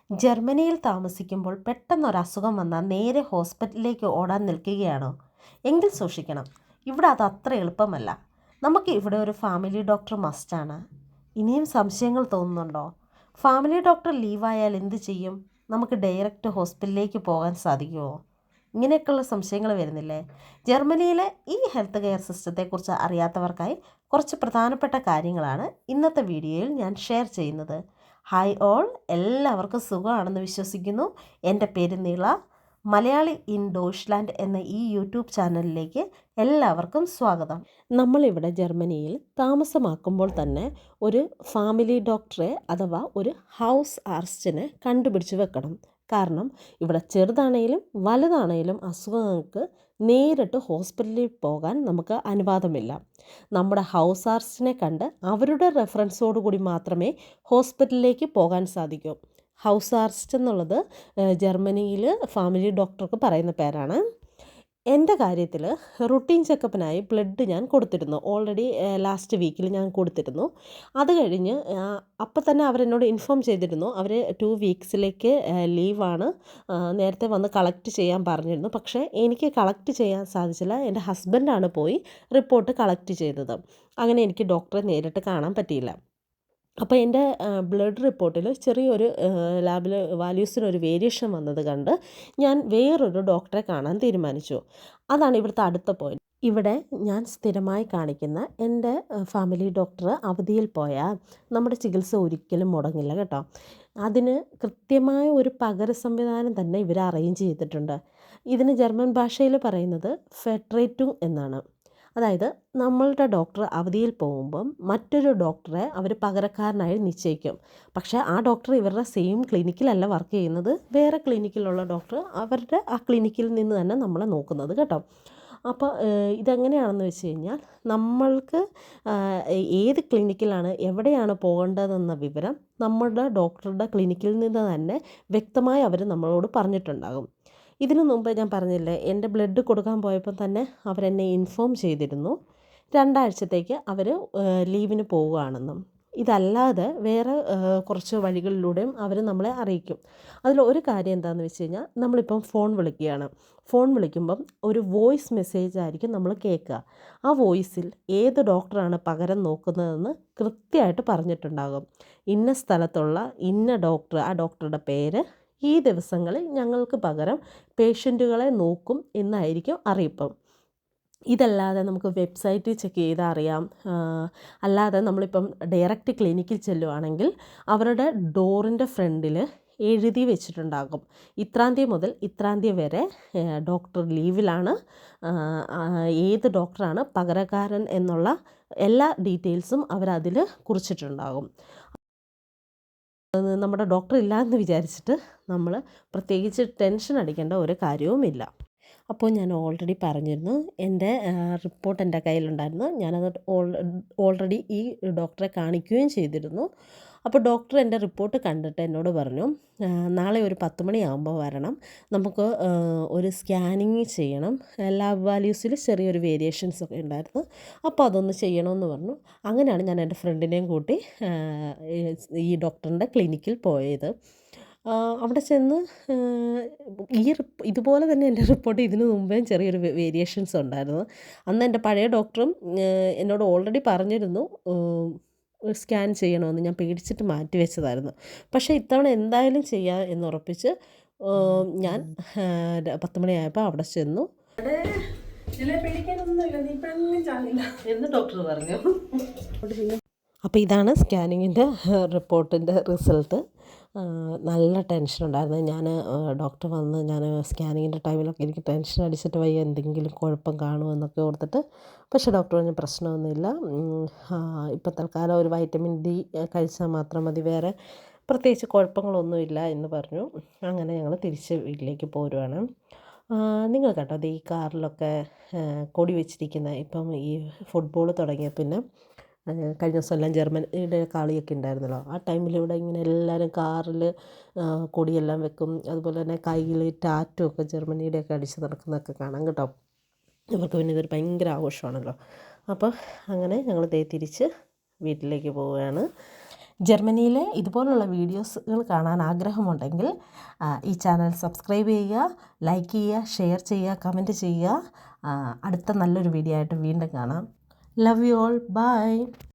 ജർമ്മനിയിൽ താമസിക്കുമ്പോൾ പെട്ടെന്നൊരസുഖം വന്നാൽ നേരെ ഹോസ്പിറ്റലിലേക്ക് ഓടാൻ നിൽക്കുകയാണോ? എങ്കിൽ സൂക്ഷിക്കണം. ഇവിടെ അത് അത്ര എളുപ്പമല്ല. നമുക്ക് ഇവിടെ ഒരു ഫാമിലി ഡോക്ടർ മസ്റ്റാണ്. ഇനിയും സംശയങ്ങൾ തോന്നുന്നുണ്ടോ? ഫാമിലി ഡോക്ടർ ലീവായാൽ എന്ത് ചെയ്യും? നമുക്ക് ഡയറക്റ്റ് ഹോസ്പിറ്റലിലേക്ക് പോകാൻ സാധിക്കുമോ? ഇങ്ങനെയൊക്കെയുള്ള സംശയങ്ങൾ വരുന്നില്ലേ? ജർമ്മനിയിലെ ഈ ഹെൽത്ത് കെയർ സിസ്റ്റത്തെക്കുറിച്ച് അറിയാത്തവർക്കായി കുറച്ച് പ്രധാനപ്പെട്ട കാര്യങ്ങളാണ് ഇന്നത്തെ വീഡിയോയിൽ ഞാൻ ഷെയർ ചെയ്യുന്നത്. ഹായ് ഓൾ, എല്ലാവർക്കും സുഖമാണെന്ന് വിശ്വസിക്കുന്നു. എൻ്റെ പേര് നീള. മലയാളി ഇൻ ഡോയ്ച്ച്ലാൻഡ് എന്ന ഈ യൂട്യൂബ് ചാനലിലേക്ക് എല്ലാവർക്കും സ്വാഗതം. നമ്മളിവിടെ ജർമ്മനിയിൽ താമസമാക്കുമ്പോൾ തന്നെ ഒരു ഫാമിലി ഡോക്ടറെ അഥവാ ഒരു ഹൗസ് ആർസ്റ്റിനെ കണ്ടുപിടിച്ച് വെക്കണം. കാരണം ഇവിടെ ചെറുതാണേലും വലുതാണേലും അസുഖങ്ങൾക്ക് നേരിട്ട് ഹോസ്പിറ്റലിൽ പോകാൻ നമുക്ക് അനുവാദമില്ല. നമ്മുടെ ഹൗസ് ആർസ്റ്റിനെ കണ്ട് അവരുടെ റെഫറൻസോടു കൂടി മാത്രമേ ഹോസ്പിറ്റലിലേക്ക് പോകാൻ സാധിക്കൂ. ഹൗസ് ആർസ്റ്റ് എന്നുള്ളത് ജർമ്മനിയിൽ ഫാമിലി ഡോക്ടർക്ക് പറയുന്ന പേരാണ്. എൻ്റെ കാര്യത്തിൽ റുട്ടീൻ ചെക്കപ്പിനായി ബ്ലഡ് ഞാൻ കൊടുത്തിരുന്നു. ഓൾറെഡി ലാസ്റ്റ് വീക്കിൽ ഞാൻ കൊടുത്തിരുന്നു. അത് കഴിഞ്ഞ് അപ്പം തന്നെ അവരെന്നോട് ഇൻഫോം ചെയ്തിരുന്നു. അവർ 2 വീക്സിലേക്ക് ലീവാണ്, നേരത്തെ വന്ന് കളക്ട് ചെയ്യാൻ പറഞ്ഞിരുന്നു. പക്ഷേ എനിക്ക് കളക്ട് ചെയ്യാൻ സാധിച്ചില്ല. എൻ്റെ ഹസ്ബൻഡാണ് പോയി റിപ്പോർട്ട് കളക്ട് ചെയ്തത്. അങ്ങനെ എനിക്ക് ഡോക്ടറെ നേരിട്ട് കാണാൻ പറ്റിയില്ല. അപ്പോൾ എൻ്റെ ബ്ലഡ് റിപ്പോർട്ടിൽ ചെറിയൊരു ലാബിൽ വാല്യൂസിനൊരു വേരിയേഷൻ വന്നത് കണ്ട് ഞാൻ വേറൊരു ഡോക്ടറെ കാണാൻ തീരുമാനിച്ചു. അതാണ് ഇവിടുത്തെ അടുത്ത പോയിന്റ്. ഇവിടെ ഞാൻ സ്ഥിരമായി കാണിക്കുന്ന എൻ്റെ ഫാമിലി ഡോക്ടർ അവധിയിൽ പോയാൽ നമ്മുടെ ചികിത്സ ഒരിക്കലും മുടങ്ങില്ല കേട്ടോ. അതിന് കൃത്യമായ ഒരു പകര സംവിധാനം തന്നെ ഇവർ അറേഞ്ച് ചെയ്തിട്ടുണ്ട്. ഇതിന് ജർമ്മൻ ഭാഷയിൽ പറയുന്നത് ഫെട്രേറ്റും എന്നാണ്. അതായത് നമ്മളുടെ ഡോക്ടർ അവധിയിൽ പോകുമ്പം മറ്റൊരു ഡോക്ടറെ അവർ പകരക്കാരനായി നിശ്ചയിക്കും. പക്ഷേ ആ ഡോക്ടർ ഇവരുടെ സെയിം ക്ലിനിക്കിലല്ല വർക്ക് ചെയ്യുന്നത്. വേറെ ക്ലിനിക്കിലുള്ള ഡോക്ടർ അവരുടെ ആ ക്ലിനിക്കിൽ നിന്ന് തന്നെ നമ്മളെ നോക്കുന്നത് കേട്ടോ. അപ്പോൾ ഇതെങ്ങനെയാണെന്ന് വെച്ച് കഴിഞ്ഞാൽ നമ്മൾക്ക് ഏത് ക്ലിനിക്കിലാണ് എവിടെയാണ് പോകേണ്ടതെന്ന വിവരം നമ്മളുടെ ഡോക്ടറുടെ ക്ലിനിക്കിൽ നിന്ന് തന്നെ വ്യക്തമായി അവർ നമ്മളോട് പറഞ്ഞിട്ടുണ്ടാകും. ഇതിനു മുമ്പ് ഞാൻ പറഞ്ഞില്ലേ, എൻ്റെ ബ്ലഡ് കൊടുക്കാൻ പോയപ്പോൾ തന്നെ അവരെന്നെ ഇൻഫോം ചെയ്തിരുന്നു 2 ആഴ്ചത്തേക്ക് അവർ ലീവിന് പോവുകയാണെന്നും. ഇതല്ലാതെ വേറെ കുറച്ച് വഴികളിലൂടെയും അവർ നമ്മളെ അറിയിക്കും. അതിലൊരു കാര്യം എന്താണെന്ന് വെച്ച് കഴിഞ്ഞാൽ, നമ്മളിപ്പം ഫോൺ വിളിക്കുകയാണ്. ഫോൺ വിളിക്കുമ്പം ഒരു വോയിസ് മെസ്സേജ് ആയിരിക്കും നമ്മൾ കേൾക്കുക. ആ വോയിസിൽ ഏത് ഡോക്ടറാണ് പകരം നോക്കുന്നതെന്ന് കൃത്യമായിട്ട് പറഞ്ഞിട്ടുണ്ടാകും. ഇന്ന സ്ഥലത്തുള്ള ഇന്ന ഡോക്ടർ, ആ ഡോക്ടറുടെ പേര്, ഈ ദിവസങ്ങളിൽ ഞങ്ങൾക്ക് പകരം പേഷ്യൻറ്റുകളെ നോക്കും എന്നായിരിക്കും അറിയിപ്പ്. ഇതല്ലാതെ നമുക്ക് വെബ്സൈറ്റിൽ ചെക്ക് ചെയ്താൽ അറിയാം. അല്ലാതെ നമ്മളിപ്പം ഡയറക്റ്റ് ക്ലിനിക്കിൽ ചെല്ലുവാണെങ്കിൽ അവരുടെ ഡോറിൻ്റെ ഫ്രണ്ടിൽ എഴുതി വെച്ചിട്ടുണ്ടാകും, ഇത്രാം തീയതി മുതൽ ഇത്രാം തീയതി വരെ ഡോക്ടർ ലീവിലാണ്, ഏത് ഡോക്ടറാണ് പകരക്കാരൻ എന്നുള്ള എല്ലാ ഡീറ്റെയിൽസും അവരതിൽ കുറിച്ചിട്ടുണ്ടാകും. നമ്മുടെ ഡോക്ടർ ഇല്ല എന്ന് വിചാരിച്ചിട്ട് നമ്മൾ പ്രത്യേകിച്ച് ടെൻഷൻ അടിക്കേണ്ട ഒരു കാര്യവുമില്ല. അപ്പോൾ ഞാൻ ഓൾറെഡി പറഞ്ഞിരുന്നു, എൻ്റെ റിപ്പോർട്ട് എൻ്റെ കയ്യിലുണ്ടായിരുന്നു. ഞാനത് ഓൾറെഡി ഈ ഡോക്ടറെ കാണിക്കുകയും ചെയ്തിരുന്നു. അപ്പോൾ ഡോക്ടർ എൻ്റെ റിപ്പോർട്ട് കണ്ടിട്ട് എന്നോട് പറഞ്ഞു, നാളെ ഒരു 10 മണിയാകുമ്പോൾ വരണം, നമുക്ക് ഒരു സ്കാനിങ് ചെയ്യണം. ലാബ് വാല്യൂസിൽ ചെറിയൊരു വേരിയേഷൻസ് ഒക്കെ ഉണ്ടായിരുന്നു, അപ്പോൾ അതൊന്ന് ചെയ്യണമെന്ന് പറഞ്ഞു. അങ്ങനെയാണ് ഞാൻ എൻ്റെ ഫ്രണ്ടിനെയും കൂട്ടി ഈ ഡോക്ടറിൻ്റെ ക്ലിനിക്കിൽ പോയത്. അവിടെ ചെന്ന് ഇതുപോലെ തന്നെ എൻ്റെ റിപ്പോർട്ട് ഇതിനു മുമ്പേ ചെറിയൊരു വേരിയേഷൻസ് ഉണ്ടായിരുന്നു. അന്ന് എൻ്റെ പഴയ ഡോക്ടറും എന്നോട് ഓൾറെഡി പറഞ്ഞിരുന്നു സ്കാൻ ചെയ്യണമെന്ന്. ഞാൻ പേടിച്ചിട്ട് മാറ്റി വെച്ചതായിരുന്നു. പക്ഷേ ഇത്തവണ എന്തായാലും ചെയ്യാം എന്നുറപ്പിച്ച് ഞാൻ 10 മണിയായപ്പോൾ അവിടെ ചെന്നു. എന്ന് ഡോക്ടർ പറഞ്ഞു. അപ്പോൾ ഇതാണ് സ്കാനിങ്ങിൻ്റെ റിപ്പോർട്ടിൻ്റെ റിസൾട്ട്. നല്ല ടെൻഷൻ ഉണ്ടായിരുന്നു. ഞാൻ ഡോക്ടർ വന്ന് ഞാൻ സ്കാനിങ്ങിൻ്റെ ടൈമിലൊക്കെ എനിക്ക് ടെൻഷൻ അടിച്ചിട്ട് വയ്യ, എന്തെങ്കിലും കുഴപ്പം കാണുമെന്നൊക്കെ ഓർത്തിട്ട്. പക്ഷേ ഡോക്ടർ പറഞ്ഞ പ്രശ്നമൊന്നുമില്ല, ഇപ്പം തൽക്കാലം ഒരു വൈറ്റമിൻ ഡി കഴിച്ചാൽ മാത്രം മതി, വേറെ പ്രത്യേകിച്ച് കുഴപ്പങ്ങളൊന്നുമില്ല എന്ന് പറഞ്ഞു. അങ്ങനെ ഞങ്ങൾ തിരിച്ച് വീട്ടിലേക്ക് പോരുവാണ്. നിങ്ങൾ കേട്ടോ, അത് ഈ കാറിലൊക്കെ കൊടി വെച്ചിരിക്കുന്ന, ഇപ്പം ഈ ഫുട്ബോൾ തുടങ്ങിയ പിന്നെ കഴിഞ്ഞ ദിവസം എല്ലാം ജർമ്മനിയുടെ കളിയൊക്കെ ഉണ്ടായിരുന്നല്ലോ, ആ ടൈമിൽ ഇവിടെ ഇങ്ങനെ എല്ലാവരും കാറിൽ കൊടിയെല്ലാം വെക്കും. അതുപോലെ തന്നെ കയ്യിൽ ടാറ്റു ഒക്കെ ജർമ്മനിയുടെയൊക്കെ അടിച്ച് നടക്കുന്നതൊക്കെ കാണാം കേട്ടോ. ഇവർക്ക് പിന്നെ ഇതൊരു ഭയങ്കര ആഘോഷമാണല്ലോ. അപ്പോൾ അങ്ങനെ ഞങ്ങൾ തിരിച്ച് വീട്ടിലേക്ക് പോവുകയാണ്. ജർമ്മനിയിലെ ഇതുപോലുള്ള വീഡിയോസുകൾ കാണാൻ ആഗ്രഹമുണ്ടെങ്കിൽ ഈ ചാനൽ സബ്സ്ക്രൈബ് ചെയ്യുക, ലൈക്ക് ചെയ്യുക, ഷെയർ ചെയ്യുക, കമൻറ്റ് ചെയ്യുക. അടുത്ത നല്ലൊരു വീഡിയോ ആയിട്ട് വീണ്ടും കാണാം. Love you all. ബൈ.